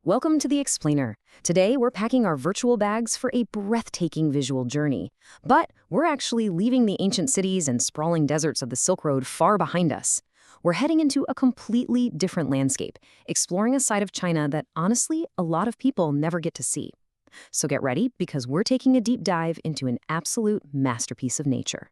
Welcome to The Explainer. Today, we're packing our virtual bags for a breathtaking visual journey. But we're actually leaving the ancient cities and sprawling deserts of the Silk Road far behind us. We're heading into a completely different landscape, exploring a side of China that, honestly, a lot of people never get to see. So get ready, because we're taking a deep dive into an absolute masterpiece of nature.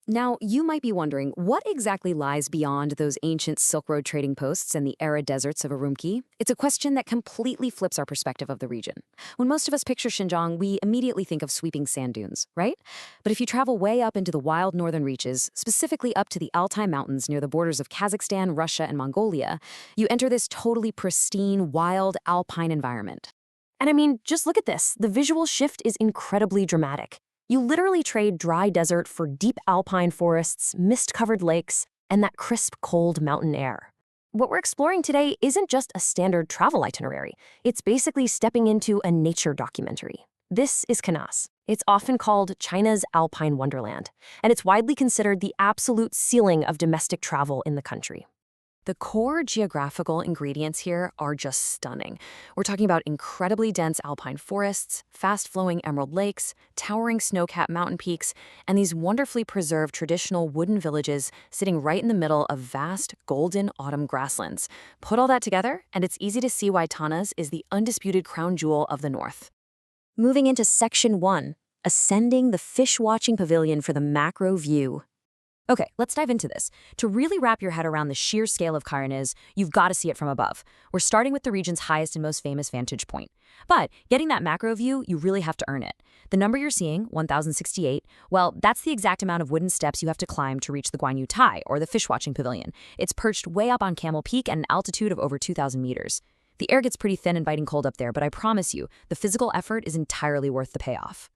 Now, you might be wondering, what exactly lies beyond those ancient Silk Road trading posts and the arid deserts of Ürümqi? It's a question that completely flips our perspective of the region. When most of us picture Xinjiang, we immediately think of sweeping sand dunes, right? But if you travel way up into the wild northern reaches, specifically up to the Altai Mountains near the borders of Kazakhstan, Russia, and Mongolia, you enter this totally pristine, wild, alpine environment. And I mean, just look at this. The visual shift is incredibly dramatic. You literally trade dry desert for deep alpine forests, mist-covered lakes, and that crisp, cold mountain air. What we're exploring today isn't just a standard travel itinerary. It's basically stepping into a nature documentary. This is Kanas. It's often called China's alpine wonderland, and it's widely considered the absolute ceiling of domestic travel in the country. The core geographical ingredients here are just stunning. We're talking about incredibly dense alpine forests, fast-flowing emerald lakes, towering snow-capped mountain peaks, and these wonderfully preserved traditional wooden villages sitting right in the middle of vast, golden autumn grasslands. Put all that together, and it's easy to see why Kanas is the undisputed crown jewel of the north. Moving into Section 1, ascending the Fish Watching Pavilion for the macro view. Okay, let's dive into this. To really wrap your head around the sheer scale of Kanas, you've got to see it from above. We're starting with the region's highest and most famous vantage point. But getting that macro view, you really have to earn it. The number you're seeing, 1,068, well, that's the exact amount of wooden steps you have to climb to reach the Guanyu Tai, or the Fish Watching Pavilion. It's perched way up on Camel Peak at an altitude of over 2,000 meters. The air gets pretty thin and biting cold up there, but I promise you, the physical effort is entirely worth the payoff.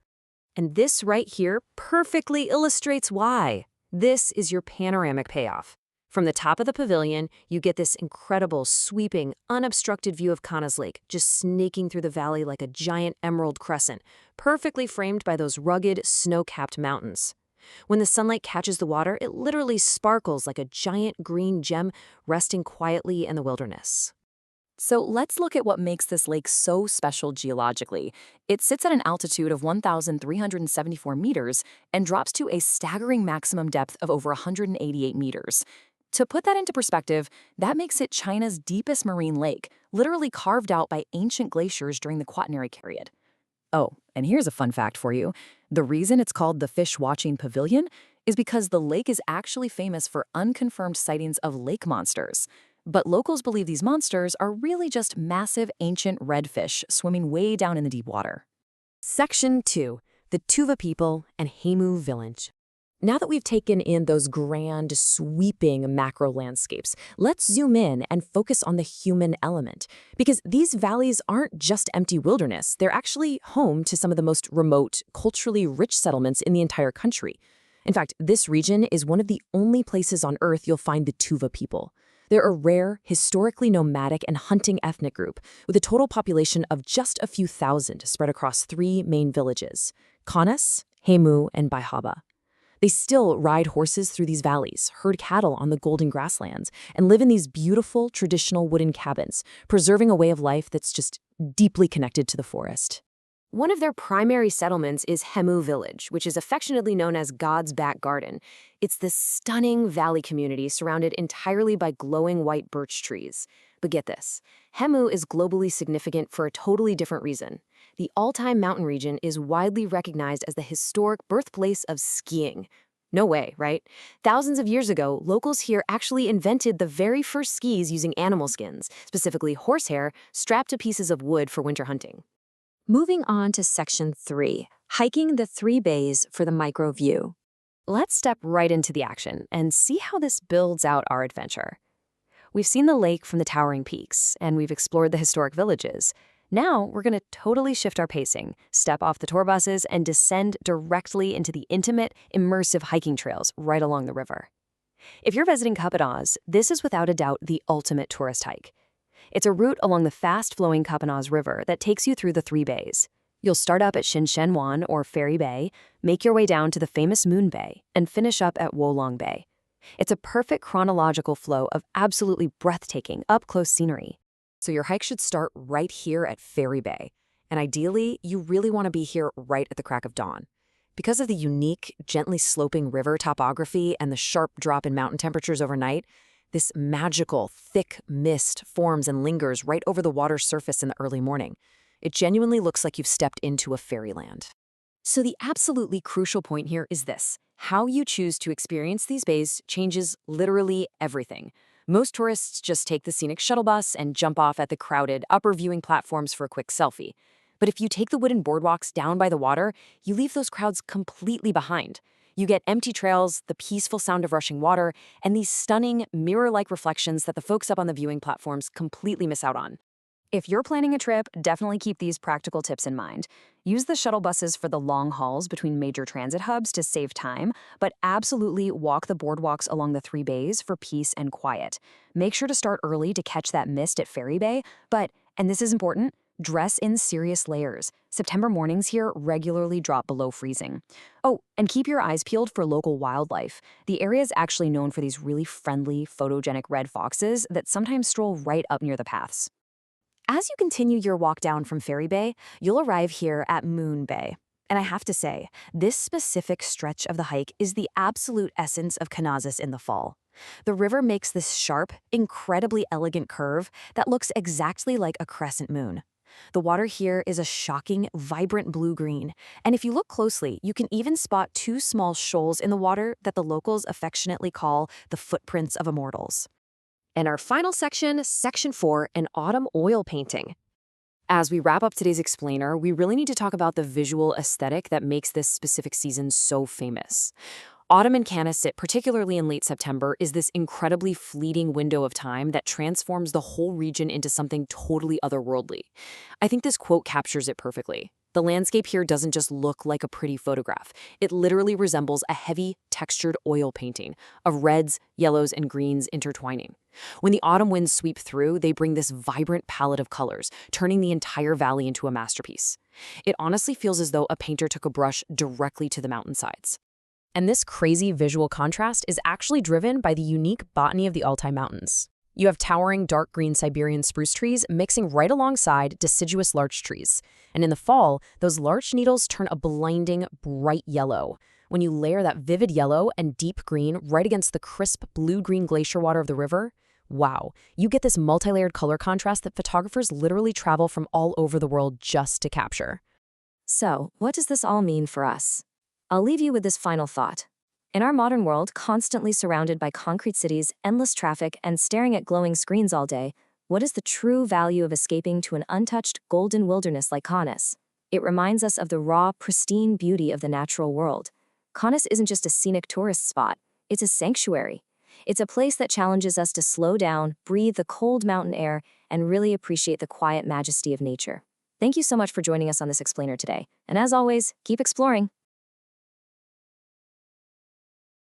And this right here perfectly illustrates why. This is your panoramic payoff. From the top of the pavilion, you get this incredible, sweeping, unobstructed view of Kanas Lake, just snaking through the valley like a giant emerald crescent, perfectly framed by those rugged, snow-capped mountains. When the sunlight catches the water, it literally sparkles like a giant green gem resting quietly in the wilderness. So let's look at what makes this lake so special geologically. It sits at an altitude of 1,374 meters and drops to a staggering maximum depth of over 188 meters. To put that into perspective, that makes it China's deepest marine lake, literally carved out by ancient glaciers during the Quaternary period. Oh, and here's a fun fact for you. The reason it's called the Fish Watching Pavilion is because the lake is actually famous for unconfirmed sightings of lake monsters. But locals believe these monsters are really just massive ancient redfish swimming way down in the deep water. Section 2. The Tuva People and Hemu Village. Now that we've taken in those grand, sweeping macro landscapes, let's zoom in and focus on the human element. Because these valleys aren't just empty wilderness, they're actually home to some of the most remote, culturally rich settlements in the entire country. In fact, this region is one of the only places on Earth you'll find the Tuva people. They're a rare, historically nomadic and hunting ethnic group with a total population of just a few thousand spread across 3 main villages: Kanas, Hemu, and Baihaba. They still ride horses through these valleys, herd cattle on the golden grasslands, and live in these beautiful, traditional wooden cabins, preserving a way of life that's just deeply connected to the forest. One of their primary settlements is Hemu Village, which is affectionately known as God's Back Garden. It's this stunning valley community surrounded entirely by glowing white birch trees. But get this, Hemu is globally significant for a totally different reason. The Altai mountain region is widely recognized as the historic birthplace of skiing. No way, right? Thousands of years ago, locals here actually invented the very first skis using animal skins, specifically horsehair, strapped to pieces of wood for winter hunting. Moving on to Section 3, hiking the 3 bays for the micro view. Let's step right into the action and see how this builds out our adventure. We've seen the lake from the towering peaks, and we've explored the historic villages. Now we're going to totally shift our pacing, step off the tour buses, and descend directly into the intimate, immersive hiking trails right along the river. If you're visiting Kapados, this is without a doubt the ultimate tourist hike. It's a route along the fast-flowing Kapanos River that takes you through the 3 bays. You'll start up at Shenxianwan, or Fairy Bay, make your way down to the famous Moon Bay, and finish up at Wolong Bay. It's a perfect chronological flow of absolutely breathtaking, up-close scenery. So your hike should start right here at Fairy Bay. And ideally, you really want to be here right at the crack of dawn. Because of the unique, gently sloping river topography and the sharp drop in mountain temperatures overnight, this magical, thick mist forms and lingers right over the water's surface in the early morning. It genuinely looks like you've stepped into a fairyland. So the absolutely crucial point here is this. How you choose to experience these bays changes literally everything. Most tourists just take the scenic shuttle bus and jump off at the crowded upper viewing platforms for a quick selfie. But if you take the wooden boardwalks down by the water, you leave those crowds completely behind. You get empty trails, the peaceful sound of rushing water, and these stunning, mirror-like reflections that the folks up on the viewing platforms completely miss out on. If you're planning a trip, definitely keep these practical tips in mind. Use the shuttle buses for the long hauls between major transit hubs to save time, but absolutely walk the boardwalks along the Three Bays for peace and quiet. Make sure to start early to catch that mist at Fairy Bay, but, and this is important, dress in serious layers. September mornings here regularly drop below freezing. Oh, and keep your eyes peeled for local wildlife. The area is actually known for these really friendly, photogenic red foxes that sometimes stroll right up near the paths. As you continue your walk down from Fairy Bay, you'll arrive here at Moon Bay. And I have to say, this specific stretch of the hike is the absolute essence of Kanas in the fall. The river makes this sharp, incredibly elegant curve that looks exactly like a crescent moon. The water here is a shocking, vibrant blue-green, and if you look closely, you can even spot two small shoals in the water that the locals affectionately call the footprints of immortals. And our final section, Section 4, an autumn oil painting. As we wrap up today's explainer, we really need to talk about the visual aesthetic that makes this specific season so famous. Autumn in Kanas, particularly in late September, is this incredibly fleeting window of time that transforms the whole region into something totally otherworldly. I think this quote captures it perfectly. The landscape here doesn't just look like a pretty photograph. It literally resembles a heavy, textured oil painting of reds, yellows, and greens intertwining. When the autumn winds sweep through, they bring this vibrant palette of colors, turning the entire valley into a masterpiece. It honestly feels as though a painter took a brush directly to the mountainsides. And this crazy visual contrast is actually driven by the unique botany of the Altai Mountains. You have towering dark green Siberian spruce trees mixing right alongside deciduous larch trees. And in the fall, those larch needles turn a blinding, bright yellow. When you layer that vivid yellow and deep green right against the crisp blue-green glacier water of the river, wow, you get this multi-layered color contrast that photographers literally travel from all over the world just to capture. So, what does this all mean for us? I'll leave you with this final thought. In our modern world, constantly surrounded by concrete cities, endless traffic, and staring at glowing screens all day, what is the true value of escaping to an untouched, golden wilderness like Kanas? It reminds us of the raw, pristine beauty of the natural world. Kanas isn't just a scenic tourist spot, it's a sanctuary. It's a place that challenges us to slow down, breathe the cold mountain air, and really appreciate the quiet majesty of nature. Thank you so much for joining us on this explainer today. And as always, keep exploring.